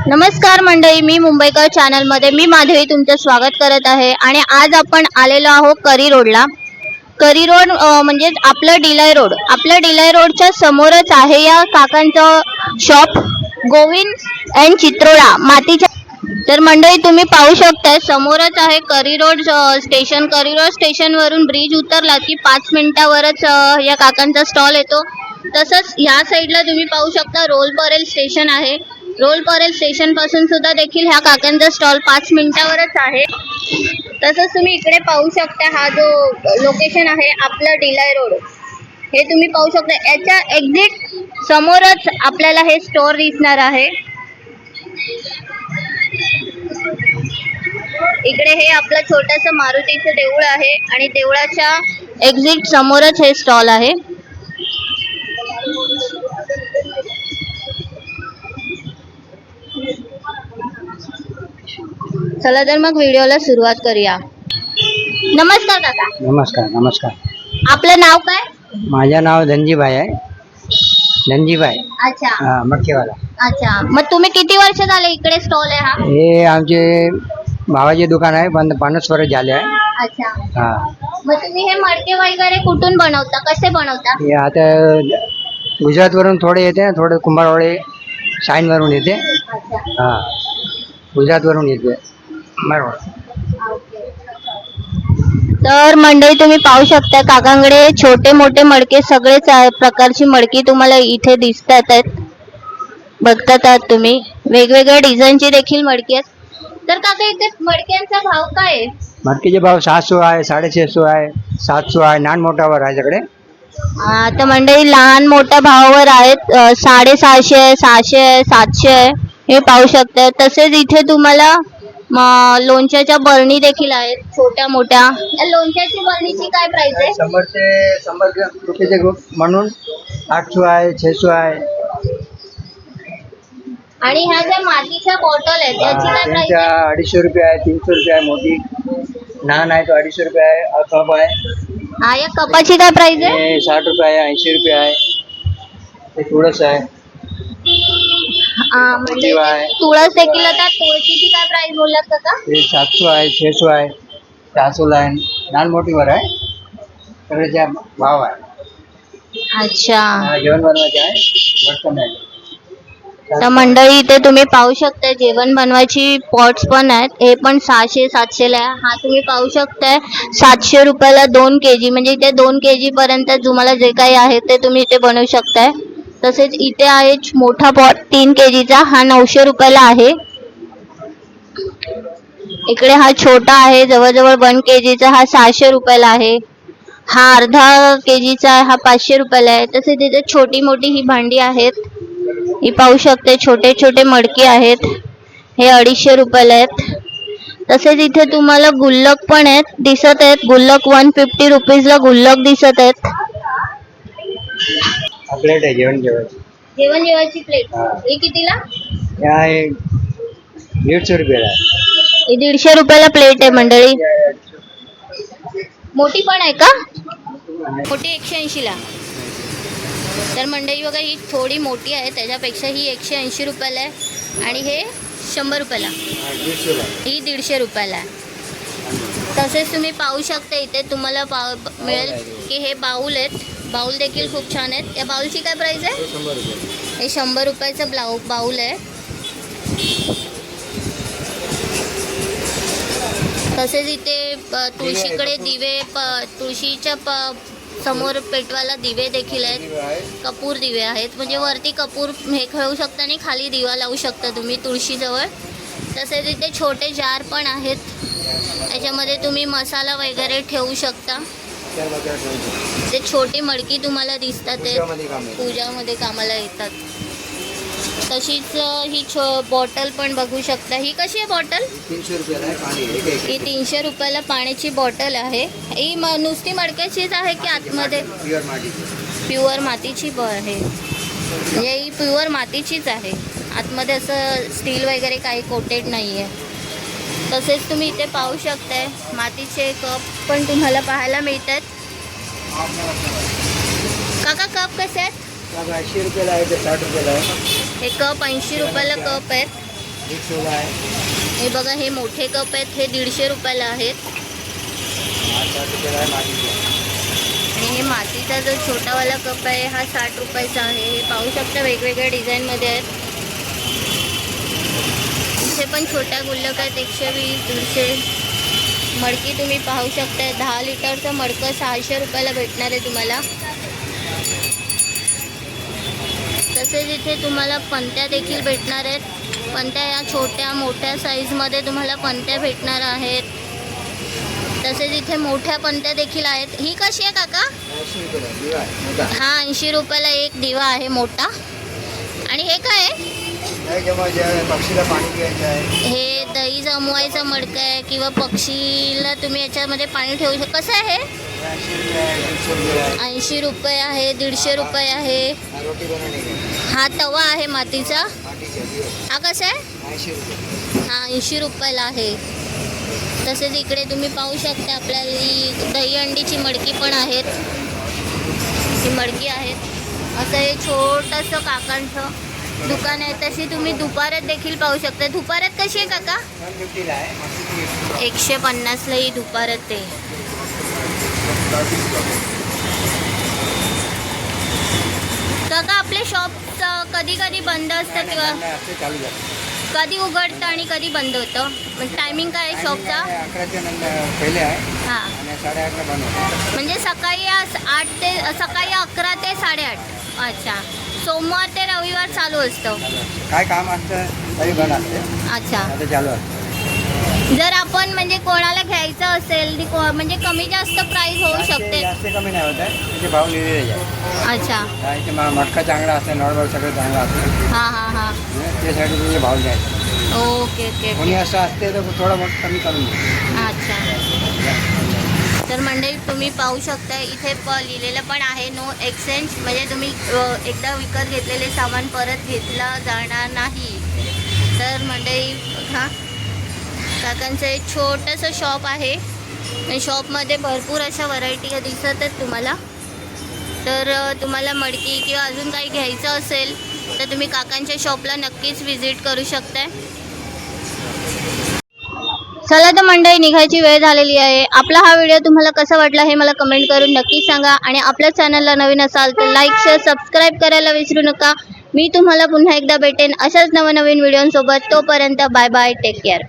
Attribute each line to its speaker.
Speaker 1: नमस्कार मंडळी, मी मुंबईकर चॅनलमध्ये मी माधवी तुमचं स्वागत करत आहे. आणि आज आपण आलेलो आहोत करी रोडला. करी रोड म्हणजे आपलं डिलाई रोड. आपल्या डिलाई रोडच्या समोरच आहे या काकांचं शॉप, गोविंद अँड चित्रोळा मातीच्या. तर मंडळी तुम्ही पाहू शकता समोरच आहे करी रोड स्टेशन. करी रोड स्टेशनवरून ब्रिज उतरला की 5 मिनिटावरच या काकांचा स्टॉल येतो. तसंच ह्या साईडला तुम्ही पाहू शकता रोल परेल स्टेशन आहे. रोल परेल स्टेशन पासून सुद्धा देखील ह्या काकांचा स्टॉल 5 मिनिटावरच आहे. तसंच तुम्ही इकडे पाहू शकता हा जो लोकेशन आहे आपलं डिलाई रोड, हे तुम्ही पाहू शकता. याच्या एक्झिट समोरच आपल्याला हे स्टोअर दिसणार आहे. इकडे हे आपलं छोटंसं मारुतीचं देऊळ आहे आणि देवळाच्या एक्झिट समोरच हे स्टॉल आहे. चला तर मग व्हिडिओला सुरुवात करूया. नमस्कार काका.
Speaker 2: नमस्कार नमस्कार.
Speaker 1: आपलं नाव काय?
Speaker 2: माझं नाव धनजीभाई आहे. धनजीभाई.
Speaker 1: अच्छा
Speaker 2: मटकेवाला.
Speaker 1: अच्छा, मग तुम्ही किती वर्ष झाले इकडे स्टॉल आहे हा?
Speaker 2: हे आमचे भावाचे दुकान आहे, पण 50 वर्ष झाले आहे.
Speaker 1: अच्छा,
Speaker 2: हा.
Speaker 1: मग तुम्ही हे मडके वगैरे कुठून बनवता, कसे बनवता?
Speaker 2: हे आता गुजरातवरून थोडे येते, थोडे कुंभारवाडे साईनवरून येते.
Speaker 1: अच्छा,
Speaker 2: हा, गुजरातवरून येते बरोबर.
Speaker 1: तर मंडळी तुम्ही पाहू शकता काकांकडे छोटे मोठे मडके सगळेच प्रकारची मडकी तुम्हाला इथे दिसतात आहेत. बघतात आहात तुम्ही, वेगवेगळ्या डिझाईनची देखील मडकी आहेत. तर काका इथे मडक्यांचा भाव काय आहे?
Speaker 2: मटकीचे भाव 700 आहे, 650 आहे, 700 आहे, लहान मोठावर आहे सगळे.
Speaker 1: आता मंडळी लहान मोठ्या भावावर आहेत. 650 आहे, 600 आहे, 700 आहे, हे पाहू शकता. तसेच इथे तुम्हाला लोणच्याच्या बरणी देखील आहेत छोट्या मोठ्या. या लोणच्याची बरणीची काय प्राइस आहे?
Speaker 2: 100 रुपयाचे ग्रुप म्हणून 800 आहे, 600 आहे.
Speaker 1: आणि ह्या ज्या मातीच्या बॉटल आहेत त्याची काय प्राइस आहे?
Speaker 2: 250 रुपये आहे, 300 रुपये आहे. मोठी लहान आहे तो 250 रुपये आहे. कप आहे.
Speaker 1: हा, या कपाची काय प्राइस आहे?
Speaker 2: हे 60 रुपये आहे, 80 रुपये आहे. ते तुळस आहे.
Speaker 1: म्हणजे तुळस देखील आता तुळशीची काय प्राइस बोललात काका?
Speaker 2: ते 700 आहे, 600 आहे, 400 आहे. लहान मोठीवर आहे, सगळ्याच्या भाव आहे.
Speaker 1: अच्छा,
Speaker 2: जेवण बनवायचे आहे, बर्तन आहे.
Speaker 1: तर मंडळी इथे तुम्ही पाहू शकता जेवण बनवायची पॉट्स पण आहेत. हे पण 600-700 ला आहे. हा तुम्ही पाहू शकताय 700 रुपयाला 2 kg, म्हणजे इथे 2 kg पर्यंत तुम्हाला जे काही आहे ते तुम्ही इथे बनवू शकताय. तसेच इथे आहे मोठा पॉट 3 kg चा, हा 900 रुपयाला आहे. इकडे हा छोटा आहे जवळजवळ 1 kg चा, हा 600 रुपयाला आहे. हा अर्धा kg चा आहे, हा 500 रुपयाला आहे. तसेच इथे छोटी मोठी ही भांडी आहेत, ही पाहू शकते. छोटे छोटे मडके आहेत, हे 250 रुपयाला आहेत. तसेच इथे तुम्हाला गुल्लक पण आहेत दिसत आहेत. गुल्लक 150 रुपीजला गुल्लक दिसत आहेत.
Speaker 2: प्लेट आहे जेवण
Speaker 1: जेवायची प्लेट, ही कितीला?
Speaker 2: 150 रुपयाला आहे.
Speaker 1: ही 150 रुपयाला प्लेट आहे मंडळी. मोठी पण आहे का? मोठी 180 ला. तर मंडळी बघा, ही थोडी मोठी आहे, त्याच्यापेक्षा ही 180 रुपयाला आहे. आणि हे 100 रुपयाला, ही 150 रुपयाला आहे. तसेच तुम्ही पाहू शकता इथे तुम्हाला मिळेल की हे बाऊल आहेत. बाऊल देखील खूप छान आहेत. या बाऊलची काय प्राइस आहे? हे 100 रुपयाचं बाऊल आहे. तसेच इथे तुळशीकडे दिवे, तुळशीच्या समोर पेटवायला दिवे देखील आहेत. कपूर दिवे आहेत, म्हणजे वरती कपूर हे खेळू शकता आणि खाली दिवा लावू शकता तुम्ही तुळशीजवळ. तसेच इथे छोटे जार पण आहेत, याच्यामध्ये तुम्ही मसाला वगैरे ठेवू शकता. ते छोटी मडकी तुम्हाला दिसतात, ते पूजामध्ये कामाला येतात. तशीच ही बॉटल पण बघू शकता. ही कशी आहे बॉटल?
Speaker 2: 300 रुपयाला आहे.
Speaker 1: ही 300 रुपयाला पाण्याची बॉटल आहे. ही नुसती मडक्याचीच आहे की आतमध्ये प्युअर मातीची आहे? म्हणजे ही प्युअर मातीचीच आहे, आतमध्ये असं स्टील वगैरे काही कोटेड नाही आहे. तसेच तुम्ही इथे पाहू शकताय मातीचे कप पण तुम्हाला पाहायला मिळतात. काका कप कसे आहेत?
Speaker 2: 80 रुपयाला आहे, 60 रुपयाला आहे.
Speaker 1: हे कप 80 रुपयाला कप आहेत.
Speaker 2: मिक्स वाला आहे.
Speaker 1: हे बघा, हे मोठे कप आहेत, हे 150 रुपयाला आहेत.
Speaker 2: हा 60 रुपयाला आहे मातीचा.
Speaker 1: आणि हे मातीचा जो छोटावाला कप आहे हा 60 रुपयाचा आहे. हे पाहू शकता वेगवेगळ्या डिझाईनमध्ये आहेत. इथे पण छोट्या गुल्लक आहेत, 120, 150. मडकी तुम्ही पाहू शकता, 10 लिटरचं मडकं 600 रुपयाला भेटणार आहे तुम्हाला. तसेच इथे तुम्हाला पणत्या देखील भेटणार आहेत. पणत्या या छोट्या मोठ्या साईजमध्ये तुम्हाला पणत्या भेटणार आहेत. तसेच इथे मोठ्या पणत्या देखील आहेत. ही कशी आहे काका?
Speaker 2: 80 रुपयाला दिवा आहे मोठा.
Speaker 1: हा 80 रुपयाला एक दिवा आहे मोठा. आणि हे काय आहे?
Speaker 2: नाही जेव्हा पक्षीला पाणी प्यायचं आहे.
Speaker 1: हे दही जमवायचं मडकं आहे किंवा पक्षीला तुम्ही याच्यामध्ये पाणी ठेवू शकता. कसं आहे हे?
Speaker 2: 80 रुपये आहे, 150 रुपये
Speaker 1: 80 रुपये
Speaker 2: आहे.
Speaker 1: आहे.
Speaker 2: हा रोटी बनवणे का?
Speaker 1: हा तवा आहे मातीचा.
Speaker 2: मातीचा दिवा
Speaker 1: हा कसा आहे?
Speaker 2: 80 रुपये.
Speaker 1: हा 80 रुपयाला आहे. तसेच इकडे तुम्ही पाहू शकता आपल्याला ही दही अंडीची मडकी पण आहेत. ही मडकी आहेत. असं हे छोटंसं काकांचं दुकान आहे. तशी तुम्ही दुपारात देखील पाहू शकता. दुपारात कशी आहे काका?
Speaker 2: 150 आहे. मातीची
Speaker 1: 150ला ही दुपारात आहे. काका आपले शॉप कधी कधी बंद असतं किंवा
Speaker 2: असते चालू झालं.
Speaker 1: कधी उघडतं आणि कधी बंद होतं? म्हणजे टायमिंग काय आहे शॉपचा?
Speaker 2: 11च्या नंतर पहिले आहे
Speaker 1: हां,
Speaker 2: आणि 8:30ला बंद होतं.
Speaker 1: म्हणजे सकाळी 11 ते 8:30. अच्छा. सोमवार ते रविवार चालू असतं.
Speaker 2: काय काम असतं तरी बंद असते.
Speaker 1: अच्छा.
Speaker 2: आता चालू असतं.
Speaker 1: जर आपण म्हणजे कोणाला घ्यायचं असेल ती म्हणजे कमी जास्त प्राइस होऊ शकते.
Speaker 2: जास्त कमी नाही होत आहे. त्याचे भाव लिहिलेले आहे.
Speaker 1: अच्छा.
Speaker 2: इथे मटका चांगला असते, नॉर्मल सगळं चांगलं असतं.
Speaker 1: हां हां हां.
Speaker 2: त्यासाठी तुझे भाव द्यायचे.
Speaker 1: ओके ओके
Speaker 2: कोणी
Speaker 1: ओके.
Speaker 2: असं असते तर थोडं मग कमी करून दे.
Speaker 1: अच्छा. तर मंडळी तुम्ही पाहू शकता इथे लिहिलेलं पण आहे नो एक्सचेंज. म्हणजे तुम्ही एकदा विकत घेतलेले सामान परत घेतला जाणार नाही. तर मंडळी हां, काकांचं एक छोटंसं शॉप आहे. आणि शॉपमध्ये भरपूर अशा व्हरायटी दिसत आहेत तुम्हाला. तर तुम्हाला मडकी किंवा अजून काही घ्यायचं असेल तर तुम्ही काकांच्या शॉपला नक्कीच व्हिजिट करू शकताय. चला तर मंडळी, निघायची वेळ झालेली आहे. आपला हा व्हिडिओ तुम्हाला कसा वाटला हे मला कमेंट करून नक्की सांगा. आणि आपल्या चॅनलला नवीन असाल तर लाईक, शेअर, सबस्क्राईब करायला विसरू नका. मी तुम्हाला पुन्हा एकदा भेटेन अशाच नवनवीन व्हिडिओसोबत. तोपर्यंत बाय बाय, टेक केअर.